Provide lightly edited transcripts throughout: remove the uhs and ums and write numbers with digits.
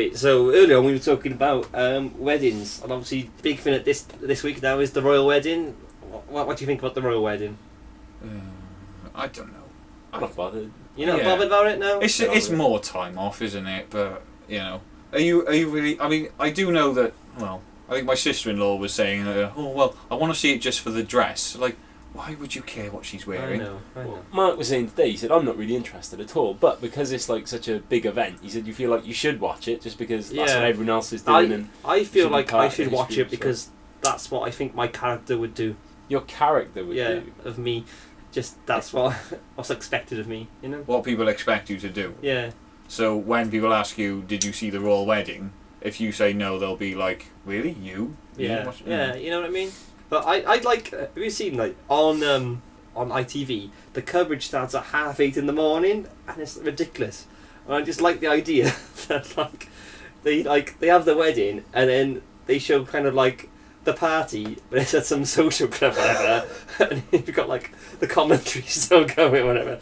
Okay, so earlier on we were talking about weddings, and obviously big thing at this week now is the royal wedding. What do you think about the royal wedding? I don't know. I'm not bothered. You're not bothered about it now? It's more time off, isn't it? But are you really? I mean, I do know that. Well, I think my sister-in-law was saying, "Oh well, I want to see it just for the dress." Like, why would you care what she's wearing? I know. Well, Mark was saying today, he said, I'm not really interested at all, but because it's like such a big event, he said you feel like you should watch it just because that's what everyone else is doing. I feel like I should watch it because that's what I think my character would do. Your character would do? Of me. Just that's what's expected of me, you know? What people expect you to do. Yeah. So when people ask you, did you see the royal wedding? If you say no, they'll be like, really? You? Yeah. Yeah, you know what I mean? But I like, have you seen like on ITV, the coverage starts at 8:30 in the morning and it's ridiculous. And I just like the idea that they have the wedding and then they show kind of like the party, but it's at some social club or whatever, and you've got like the commentary still going, whatever.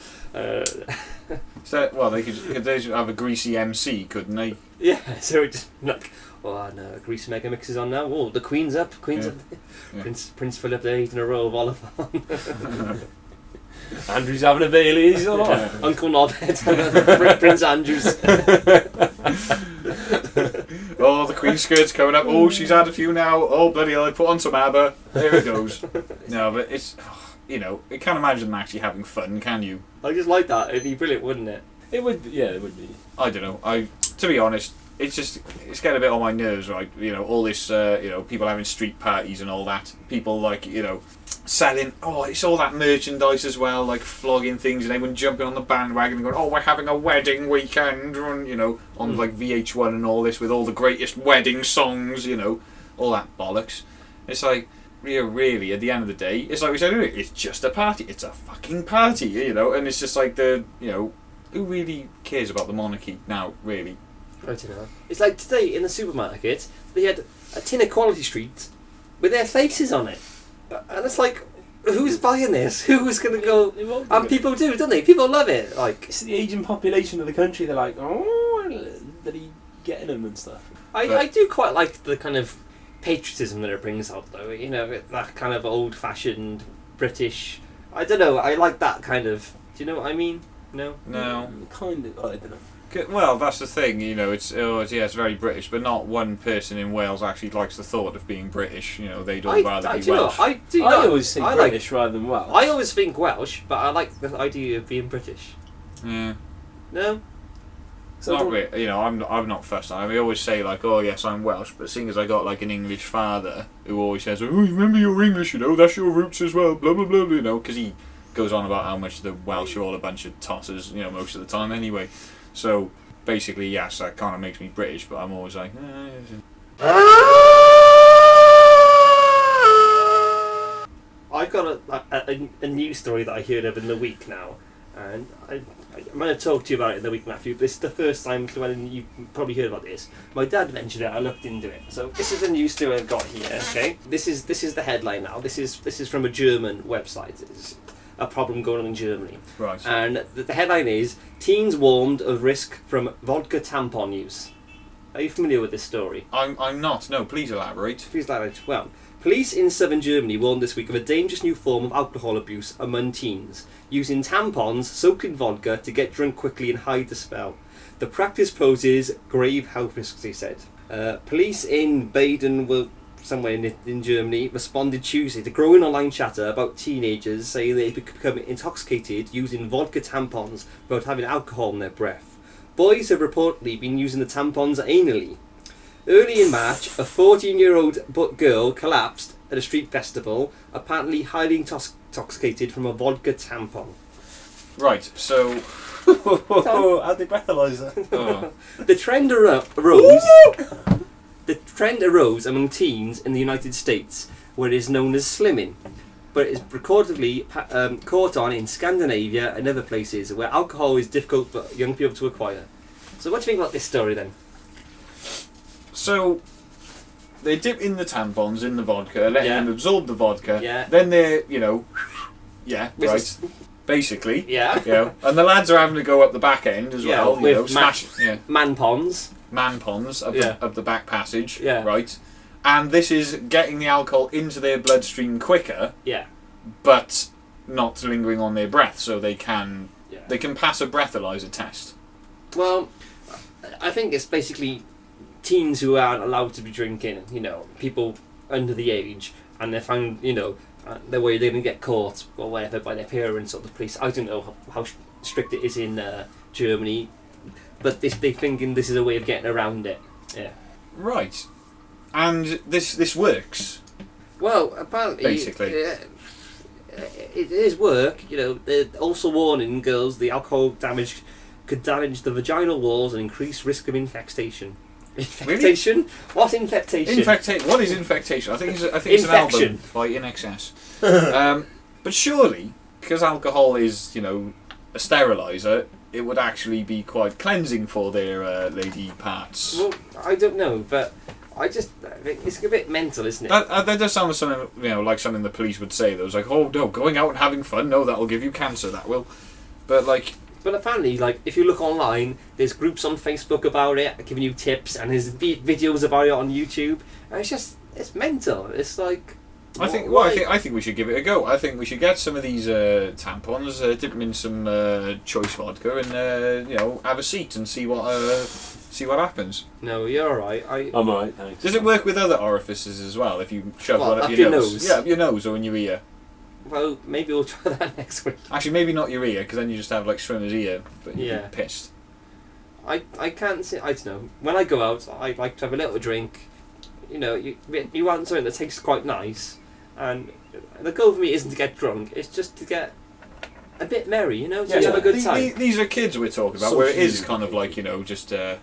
So, well, they could have a greasy MC, couldn't they? Yeah, so it just like, oh no, greasy mega mix is on now. Oh, the Queen's up, up. Yeah. Prince Philip there eating a roll of Oliver. Andrew's having a Bailey's or not? Uncle Knobhead, Prince Andrew's. Oh, the Queen's skirt's coming up. Oh, she's had a few now. Oh, bloody hell, I put on some ABBA. There it goes. No, but it's, you can't imagine them actually having fun, can you? I just like that. It'd be brilliant, wouldn't it? It would, yeah, it would be. I don't know. To be honest, it's getting a bit on my nerves, right? All this, people having street parties and all that. People selling, it's all that merchandise as well, like flogging things and everyone jumping on the bandwagon and going, oh, we're having a wedding weekend, and, on like VH1 and all this with all the greatest wedding songs, all that bollocks. It's like, really, at the end of the day, it's like we said earlier, it's just a party. It's a fucking party, and it's just like who really cares about the monarchy now, really? I don't know. It's like today in the supermarket, they had a tin of Quality Street with their faces on it. And it's like, who's buying this? Who's going to go? And people do, don't they? People love it. Like, it's the aging population of the country. They're like, oh, that he getting them and stuff. I do quite like the kind of patriotism that it brings out, though. That kind of old-fashioned British. I don't know. I like that kind of. Do you know what I mean? No. Kind of. I don't know. Well, that's the thing, it's very British, but not one person in Wales actually likes the thought of being British. They'd all rather be Welsh. I always think British rather than Welsh. I always think Welsh, but I like the idea of being British. Yeah. No? So not really, I'm not fussed. I always say like, oh yes, I'm Welsh, but seeing as I got like an English father who always says, oh, remember you're English, that's your roots as well, blah blah blah, because he goes on about how much the Welsh are all a bunch of tossers, most of the time anyway. So basically, yes, that kind of makes me British, but I'm always like, I've got a news story that I heard of in the week now, and I'm going to talk to you about it in the week, Matthew. This is the first time when you've probably heard about this. My dad mentioned it. I looked into it. So this is the news story I've got here. Okay, this is the headline now. This is from a German website. It's a problem going on in Germany. Right. And the headline is, teens warned of risk from vodka tampon use. Are you familiar with this story? I'm not. No, please elaborate. Please elaborate. Well, police in southern Germany warned this week of a dangerous new form of alcohol abuse among teens, using tampons soaked in vodka to get drunk quickly and hide the smell. The practice poses grave health risks, they said. Police in Baden were somewhere in Germany responded Tuesday to growing online chatter about teenagers saying they become intoxicated using vodka tampons without having alcohol in their breath. Boys have reportedly been using the tampons anally. Early in March, a 14-year-old girl collapsed at a street festival, apparently highly intoxicated from a vodka tampon. Right, so... How'd they breathalyse her? Oh. The trend arose... The trend arose among teens in the United States, where it is known as slimming, but it is reportedly caught on in Scandinavia and other places where alcohol is difficult for young people to acquire. So what do you think about this story then? So, they dip in the tampons in the vodka, letting them absorb the vodka, Yeah. then they're, right, basically, Yeah. and the lads are having to go up the back end as well, with smash, man-pons. man ponds up, Yeah. up the back passage, Yeah. right? And this is getting the alcohol into their bloodstream quicker, Yeah. but not lingering on their breath, so they can Yeah. pass a breathalyzer test. Well, I think it's basically teens who aren't allowed to be drinking, people under the age, and they find, they're worried they're going to get caught or whatever by their parents or the police. I don't know how strict it is in Germany, but they thinking this is a way of getting around it. Yeah. Right. And this works. Well, apparently, Basically. it is work. They're also warning girls the alcohol damage could damage the vaginal walls and increase risk of infectation. Infectation? Really? What infectation? What is infectation? I think it's an album by In Excess. But surely, because alcohol is, a sterilizer, it would actually be quite cleansing for their lady parts. Well, I don't know, but I think it's a bit mental, isn't it? That does sound like something, like something the police would say. That was like, oh no, going out and having fun, no, that'll give you cancer, that will. But apparently, if you look online, there's groups on Facebook about it, giving you tips, and there's videos about it on YouTube, and it's mental. It's like... I think we should give it a go. I think we should get some of these tampons, dip them in some choice vodka, and have a seat and see what happens. No, you're alright. I'm alright, thanks. Does it work with other orifices as well? If you shove one up your nose? Yeah, up your nose or in your ear. Well, maybe we'll try that next week. Actually, maybe not your ear, because then you just have swimmer's ear, but you're pissed. I can't say. I don't know. When I go out, I like to have a little drink. You want something that tastes quite nice, and the goal for me isn't to get drunk. It's just to get a bit merry. Just have a good time. These are kids we're talking about, where it is kind of just the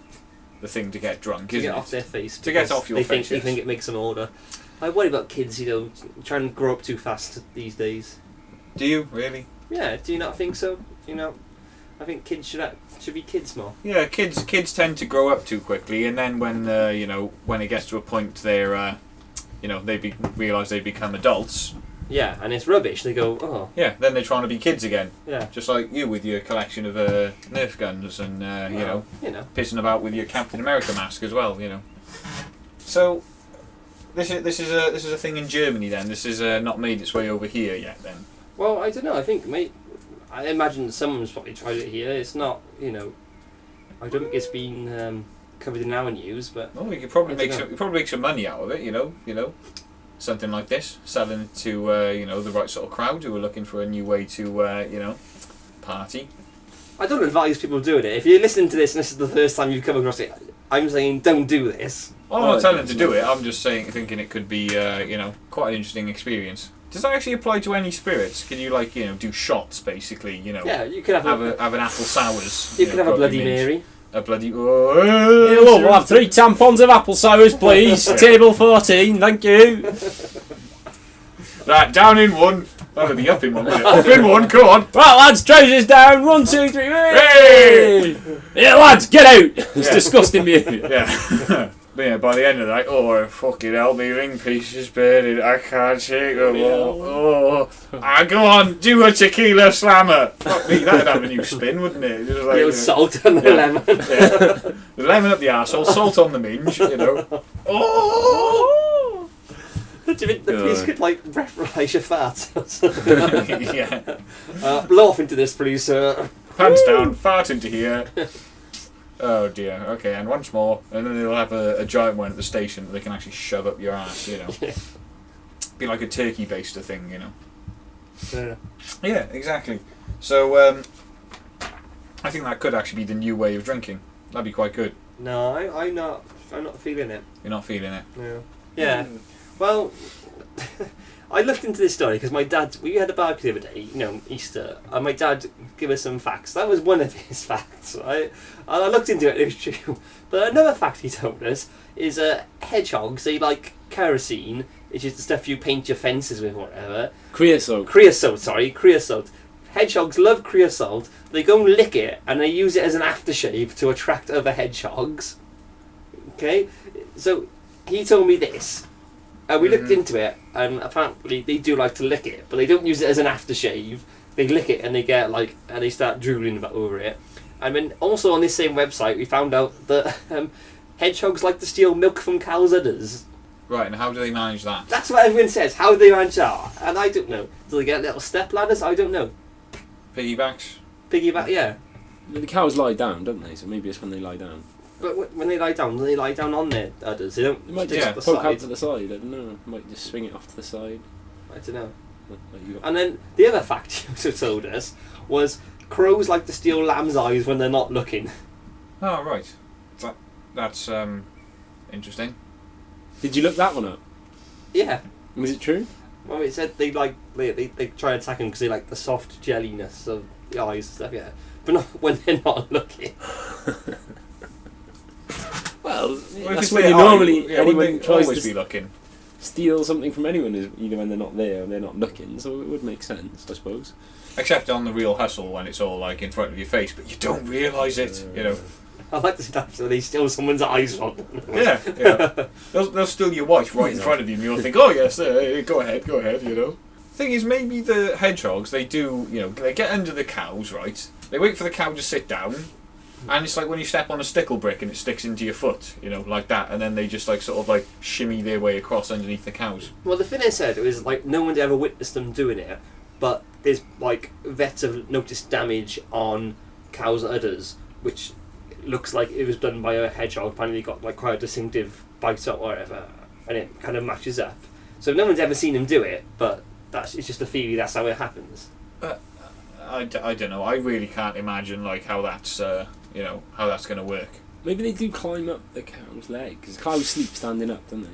thing to get drunk, to isn't get it? off their face. To get off your face. They think it makes them older. I worry about kids, trying to grow up too fast these days. Do you really? Yeah. Do you not think so? I think kids should be kids more. Yeah, kids tend to grow up too quickly, and then when when it gets to a point they're they realise they become adults. Yeah, and it's rubbish. They go, oh. Yeah, then they're trying to be kids again. Yeah. Just like you with your collection of Nerf guns and pissing about with your Captain America mask as well. So this is a thing in Germany then. This is not made its way over here yet then. Well, I don't know. I think I imagine someone's probably tried it here. It's not, I don't think it's been covered in our news, but... Well, you could probably make some money out of it, something like this, selling it to, the right sort of crowd who are looking for a new way to, party. I don't advise people doing it. If you're listening to this and this is the first time you've come across it, I'm saying don't do this. Well, I'm not telling them to do it, I'm just thinking it could be, quite an interesting experience. Does that actually apply to any spirits? Can you do shots basically? Yeah, you could have an apple sours. You could have a Bloody Mary. A bloody. Hello, we'll have 3 tampons of apple sours, please. Table 14, thank you. Right, down in one. That'll be up in one. Up in one. Come on. Right, lads, trousers down. 1, 2, 3. Hey! Yeah, lads, get out. It's disgusting behaviour. Yeah. But yeah, by the end of the night, fucking hell, me ring piece is burning. I can't take them all. Go on, do a tequila slammer. Fuck me, that'd have a new spin, wouldn't it? Just Little salt on the lemon. Yeah. Lemon up the arsehole, salt on the minge, Oh! Do you think the police could reprise your fart? Yeah. Blow off into this, please, sir. Pants down, fart into here. Oh dear. Okay, and once more, and then they'll have a giant one at the station that they can actually shove up your ass. Yeah. Be like a turkey baster thing, Yeah. Yeah, exactly. So I think that could actually be the new way of drinking. That'd be quite good. No, I'm not feeling it. You're not feeling it. No. Yeah. Well, I looked into this story because my dad. We had a barbecue the other day, Easter, and my dad gave us some facts. That was one of his facts. And I looked into it. It was true. But another fact he told us is hedgehogs. They like kerosene, which is the stuff you paint your fences with, or whatever. Creosote. Creosote. Hedgehogs love creosote. They go and lick it, and they use it as an aftershave to attract other hedgehogs. Okay, so he told me this. We looked into it, and apparently they do like to lick it, but they don't use it as an aftershave. They lick it, and they get and they start drooling over it. And then also on this same website, we found out that hedgehogs like to steal milk from cows' udders. Right, and how do they manage that? That's what everyone says. How do they manage that? And I don't know. Do they get little step ladders? I don't know. Piggybacks? Piggyback, yeah. The cows lie down, don't they? So maybe it's when they lie down. But when they lie down, do they lie down on their udders? They don't. They might stick just to the poke side. out to the side. I don't know. Might just swing it off to the side. I don't know. Like you got- And then the other fact you also told us was crows like to steal lambs' eyes when they're not looking. Oh, right. That's interesting. Did you look that one up? Yeah. Was it true? Well, it said they try and attack them because they like the soft jelliness of the eyes and stuff. Yeah, but not when they're not looking. Well, Well, if that's it's when their you eye, normally wouldn't anyone they tries always to be looking. steal something from anyone is either when they're not there or they're not looking. So it would make sense, I suppose. Except on the real hustle when it's all like in front of your face, but you don't realise it, you know. I like to see that so they steal someone's eyes from them. Yeah. They'll steal your wife right in front of you and you'll think, oh yes, go ahead, you know. Thing is, maybe the hedgehogs, they do, you know, they get under the cows, right? They wait for the cow to sit down, and it's like when you step on a stickle brick and it sticks into your foot, you know, like that, and then they just like sort of like shimmy their way across underneath the cows. Well, the thing I said was like no one's ever witnessed them doing it, but there's like vets have noticed damage on cows' udders, which looks like it was done by a hedgehog. Apparently, got like quite a distinctive bite or whatever, and it kind of matches up. So no one's ever seen him do it, but it's just a theory. That's how it happens. I don't know. I really can't imagine like how that's you know, how that's going to work. Maybe they do climb up the cow's leg because cows sleep standing up, don't they?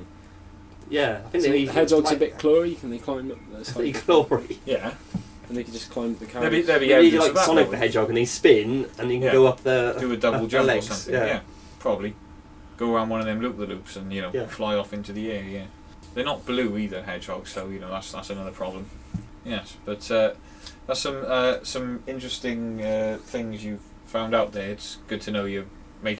Yeah, I think So they the hedgehog's a bit clawy. Can they climb up the Pretty side? glory. Yeah. And they can just climb up the cow. There'd be Maybe you evidence like of that, Sonic though. the Hedgehog and they spin and you can Yeah. go up the Do a double up jump the or legs. something. Yeah. Yeah, probably. Go around one of them loop-the-loops and, you know, Yeah. fly off into the air, yeah. They're not blue either, hedgehogs, so, you know, that's another problem. Yes, but that's some interesting things you've found out there. It's good to know you're